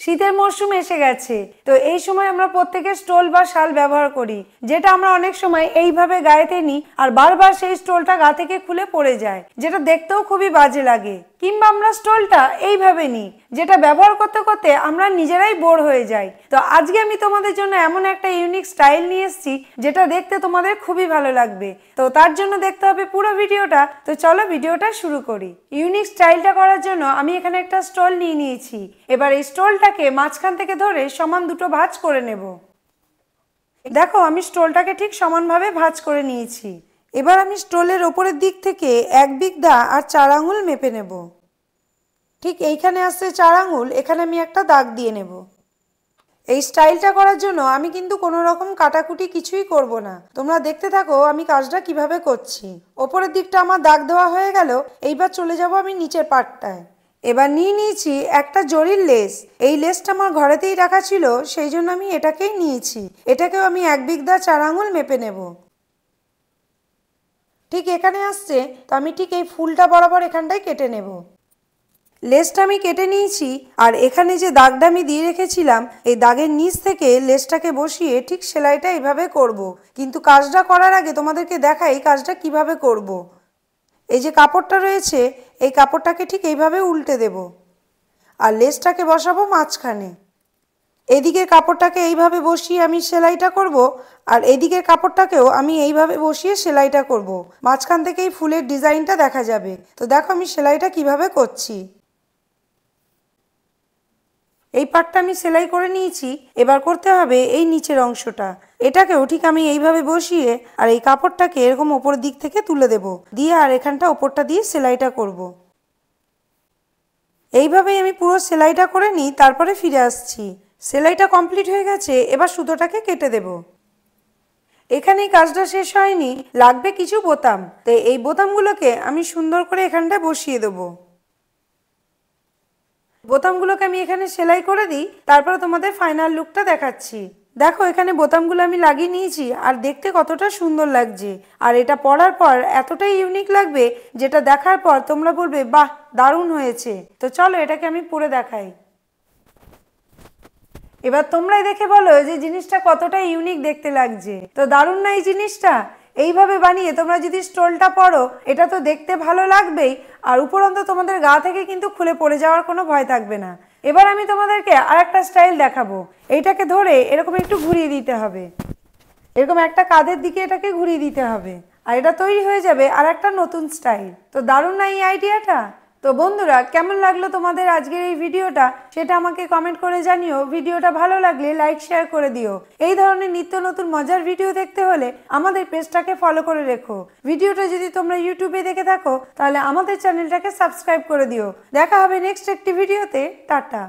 শীতের মরশুম এসে গেছে, তো এই সময় আমরা প্রত্যেকে স্টোল বা শাল ব্যবহার করি, যেটা আমরা অনেক সময় এইভাবে গায়েতে নিই আর বারবার সেই স্টোলটা গা থেকে খুলে পড়ে যায়, যেটা দেখতেও খুবই বাজে লাগে। কিংবা আমরা স্টোলটা এইভাবে নিই, যেটা ব্যবহার করতে করতে আমরা নিজেরাই বোর হয়ে যাই। তো আজকে আমি তোমাদের জন্য এমন একটা ইউনিক স্টাইল নিয়ে এসেছি, যেটা দেখতে তোমাদের খুবই ভালো লাগবে। তো তার জন্য দেখতে হবে পুরো ভিডিওটা। তো চলো ভিডিওটা শুরু করি। ইউনিক স্টাইলটা করার জন্য আমি এখানে একটা স্টোল নিয়ে নিয়েছি। এবার এই স্টোলটাকে মাঝখান থেকে ধরে সমান দুটো ভাঁজ করে নেব। দেখো আমি স্টোলটাকে ঠিক সমানভাবে ভাঁজ করে নিয়েছি। এবার আমি স্টোলের ওপরের দিক থেকে 1 বিগদা আর 4 আঙুল মেপে নেব। ঠিক এইখানে আসছে 4 আঙুল, এখানে আমি একটা দাগ দিয়ে নেব। এই স্টাইলটা করার জন্য আমি কিন্তু কোনো রকম কাটাকুটি কিছুই করব না। তোমরা দেখতে থাকো আমি কাজটা কিভাবে করছি। ওপরের দিকটা আমার দাগ দেওয়া হয়ে গেল। এইবার চলে যাব আমি নিচের পার্টটায়। এবার নিয়ে নিয়েছি একটা জরির লেস। এই লেসটা আমার ঘরেতেই রাখা ছিল, সেই জন্য আমি এটাকেই নিয়েছি। এটাকেও আমি 1 বিগদা 4 আঙুল মেপে নেব। ঠিক এখানে আসছে, তো আমি ঠিক এই ফুলটা বরাবর এখানটায় কেটে নেব। লেসটা আমি কেটে নিয়েছি, আর এখানে যে দাগটা আমি দিয়ে রেখেছিলাম, এই দাগের নিচ থেকে লেসটাকে বসিয়ে ঠিক সেলাইটা এইভাবে করব। কিন্তু কাজটা করার আগে তোমাদেরকে দেখাই এই কাজটা কিভাবে করব। এই যে কাপড়টা রয়েছে, এই কাপড়টাকে ঠিক এইভাবে উল্টে দেব আর লেসটাকে বসাবো মাঝখানে। এদিকের কাপড়টাকে এইভাবে বসিয়ে আমি সেলাইটা করব, আর এদিকের কাপড়টাকেও আমি এইভাবে বসিয়ে সেলাইটা করব। মাঝখান থেকে এই ফুলের ডিজাইনটা দেখা যাবে। তো দেখো আমি সেলাইটা কিভাবে করছি। এই পাটটা আমি সেলাই করে নিয়েছি। এবার করতে হবে এই নিচের অংশটা। এটাকেও ঠিক আমি এইভাবে বসিয়ে আর এই কাপড়টাকে এরকম ওপর দিক থেকে তুলে দেব, দিয়ে আর এখানটা ওপরটা দিয়ে সেলাইটা করব। এইভাবেই আমি পুরো সেলাইটা করে নিই, তারপরে ফিরে আসছি। সেলাইটা কমপ্লিট হয়ে গেছে, এবার সুতোটাকে কেটে দেব। এখানেই কাজটা শেষ হয়নি, লাগবে কিছু বোতাম। তো এই বোতামগুলোকে আমি সুন্দর করে এখানটায় বসিয়ে দেবো। বোতামগুলোকে আমি এখানে সেলাই করে দিই, তারপরে তোমাদের ফাইনাল লুকটা দেখাচ্ছি। দেখো এখানে বোতামগুলো আমি লাগিয়ে নিয়েছি, আর দেখতে কতটা সুন্দর লাগছে। আর এটা পরার পর এতটাই ইউনিক লাগবে, যেটা দেখার পর তোমরা বলবে বাহ দারুণ হয়েছে। তো চলো এটাকে আমি পরে দেখাই। এবার তোমরাই দেখে বলো যে জিনিসটা কতটা ইউনিক দেখতে লাগছে। তো দারুণ না এই জিনিসটা? এইভাবে বানিয়ে তোমরা যদি স্টোলটা পরো, এটা তো দেখতে ভালো লাগবেই, আর উপরন্ত তোমাদের গা থেকে কিন্তু খুলে পড়ে যাওয়ার কোনো ভয় থাকবে না। এবার আমি তোমাদেরকে আর একটা স্টাইল দেখাবো। এইটাকে ধরে এরকম একটু ঘুরিয়ে দিতে হবে, এরকম একটা কাঁধের দিকে এটাকে ঘুরিয়ে দিতে হবে, আর এটা তৈরি হয়ে যাবে আর একটা নতুন স্টাইল। তো দারুণ না এই আইডিয়াটা? তো বন্ধুরা কেমন লাগলো তোমাদের আজকের এই ভিডিওটা, সেটা আমাকে কমেন্ট করে জানিও। ভিডিওটা ভালো লাগলে লাইক শেয়ার করে দিও। এই ধরনের নিত্য নতুন মজার ভিডিও দেখতে হলে আমাদের পেজটাকে ফলো করে রেখো। ভিডিওটা যদি তোমরা ইউটিউবে দেখে থাকো, তাহলে আমাদের চ্যানেলটাকে সাবস্ক্রাইব করে দিও। দেখা হবে নেক্সট একটি ভিডিওতে। টাটা।